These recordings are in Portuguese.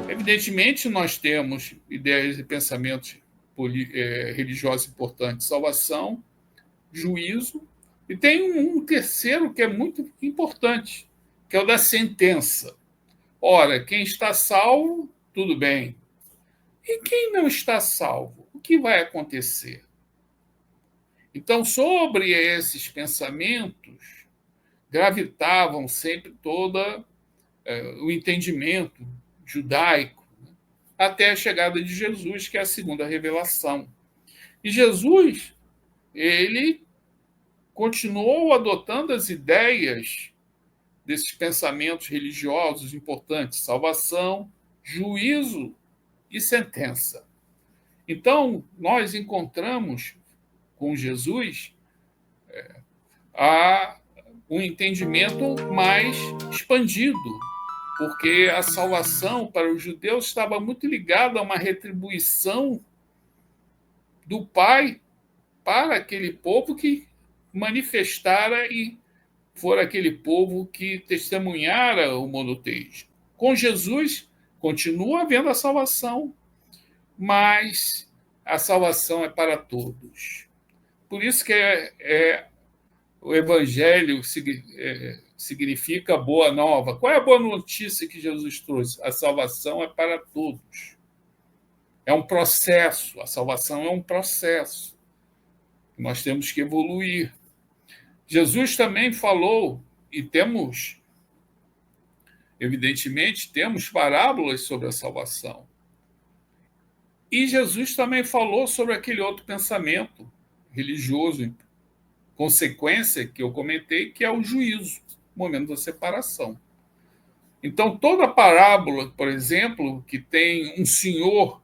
Evidentemente, nós temos ideias e pensamentos religiosos importantes: salvação, juízo, e tem um terceiro que é muito importante, que é o da sentença. Ora, quem está salvo, tudo bem. E quem não está salvo, o que vai acontecer? Então, sobre esses pensamentos, gravitavam sempre todo o entendimento judaico, até a chegada de Jesus, que é a segunda revelação. E Jesus, ele continuou adotando as ideias desses pensamentos religiosos importantes: salvação, juízo e sentença. Então, nós encontramos com Jesus um entendimento mais expandido, porque a salvação para os judeus estava muito ligada a uma retribuição do Pai para aquele povo que manifestara e for aquele povo que testemunhara o monoteísmo. Com Jesus, continua havendo a salvação, mas a salvação é para todos. Por isso que o Evangelho significa boa nova. Qual é a boa notícia que Jesus trouxe? A salvação é para todos. É um processo, a salvação é um processo. Nós temos que evoluir. Jesus também falou, e temos, evidentemente, temos parábolas sobre a salvação. E Jesus também falou sobre aquele outro pensamento religioso, consequência que eu comentei, que é o juízo, o momento da separação. Então, toda parábola, por exemplo, que tem um senhor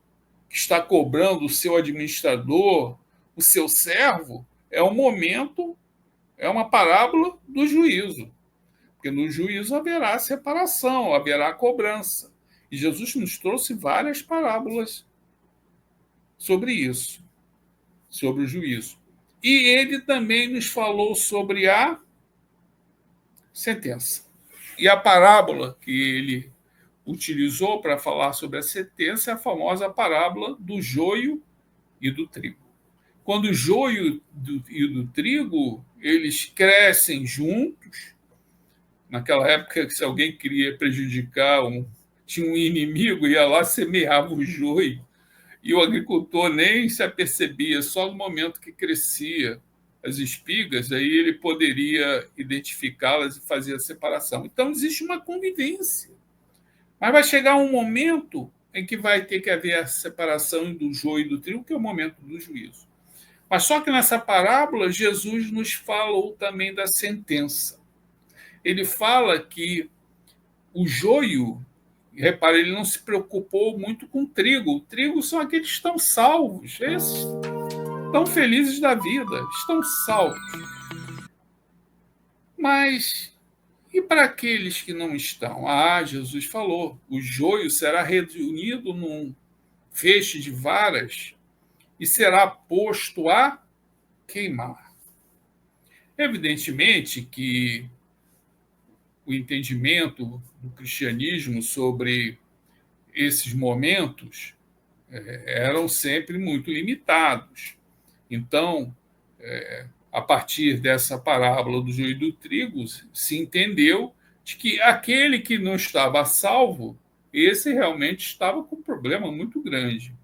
que está cobrando o seu administrador, o seu servo, é um momento, é uma parábola do juízo. Porque no juízo haverá separação, haverá cobrança. E Jesus nos trouxe várias parábolas sobre isso, sobre o juízo. E ele também nos falou sobre a sentença. E a parábola que ele utilizou para falar sobre a sentença é a famosa parábola do joio e do trigo. Quando o joio e do trigo, eles crescem juntos. Naquela época, se alguém queria prejudicar, tinha um inimigo, ia lá, semeava o joio, e o agricultor nem se apercebia, só no momento que crescia as espigas, aí ele poderia identificá-las e fazer a separação. Então, existe uma convivência. Mas vai chegar um momento em que vai ter que haver a separação do joio e do trigo, que é o momento do juízo. Mas só que nessa parábola, Jesus nos falou também da sentença. Ele fala que o joio, repare, ele não se preocupou muito com o trigo. O trigo são aqueles que estão salvos, esses estão felizes da vida, estão salvos. Mas e para aqueles que não estão? Jesus falou, o joio será reunido num feixe de varas e será posto a queimar. Evidentemente que o entendimento do cristianismo sobre esses momentos eram sempre muito limitados. Então, a partir dessa parábola do joio e do trigo, se entendeu de que aquele que não estava a salvo, esse realmente estava com um problema muito grande,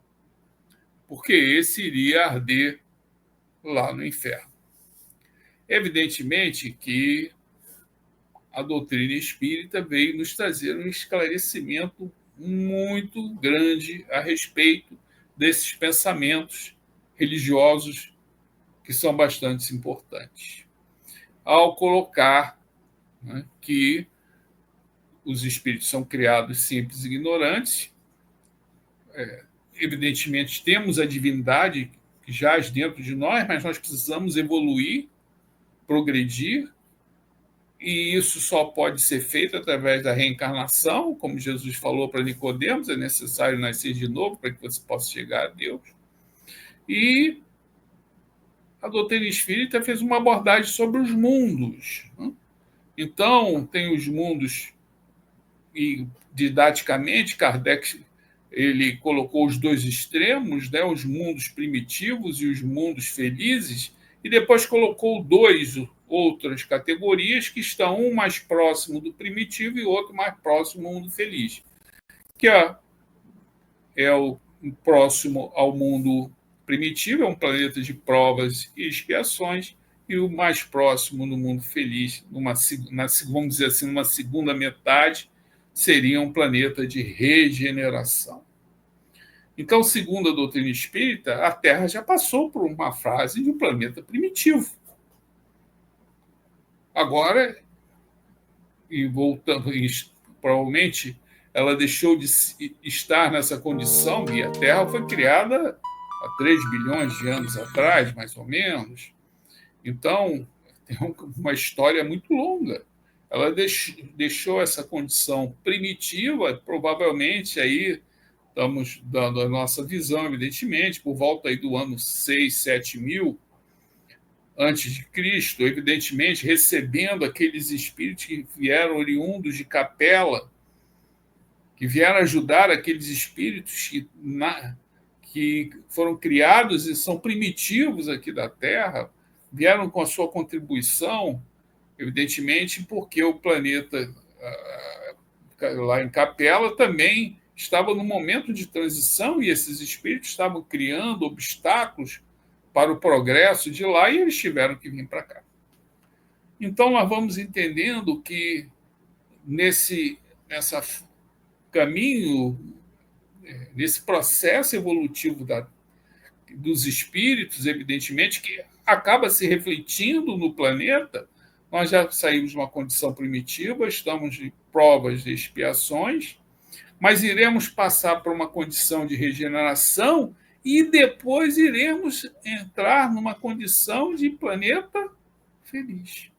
porque esse iria arder lá no inferno. Evidentemente que a doutrina espírita veio nos trazer um esclarecimento muito grande a respeito desses pensamentos religiosos que são bastante importantes. Ao colocar, né, que os espíritos são criados simples e ignorantes, evidentemente temos a divindade que jaz dentro de nós, mas nós precisamos evoluir, progredir, e isso só pode ser feito através da reencarnação, como Jesus falou para Nicodemos, é necessário nascer de novo para que você possa chegar a Deus. E a doutrina espírita fez uma abordagem sobre os mundos. Então, tem os mundos, e didaticamente, Kardec ele colocou os dois extremos, né, os mundos primitivos e os mundos felizes, e depois colocou outras categorias que estão um mais próximo do primitivo e outro mais próximo do mundo feliz, que é o próximo ao mundo primitivo, é um planeta de provas e expiações, e o mais próximo no mundo feliz, vamos dizer assim, numa segunda metade, seria um planeta de regeneração. Então, segundo a doutrina espírita, a Terra já passou por uma fase de um planeta primitivo. Agora, e voltando, provavelmente ela deixou de estar nessa condição, e a Terra foi criada há 3 bilhões de anos atrás, mais ou menos. Então, tem uma história muito longa. Ela deixou essa condição primitiva, provavelmente aí estamos dando a nossa visão, evidentemente, por volta aí do ano 6, 7 mil antes de Cristo, evidentemente recebendo aqueles espíritos que vieram oriundos de Capela, que vieram ajudar aqueles espíritos que foram criados e são primitivos aqui da Terra, vieram com a sua contribuição, evidentemente, porque o planeta lá em Capela também estava num momento de transição e esses espíritos estavam criando obstáculos para o progresso de lá e eles tiveram que vir para cá. Então, nós vamos entendendo que nesse caminho, nesse processo evolutivo dos espíritos, evidentemente, que acaba se refletindo no planeta, nós já saímos de uma condição primitiva, estamos em provas de expiações, mas iremos passar por uma condição de regeneração e depois iremos entrar numa condição de planeta feliz.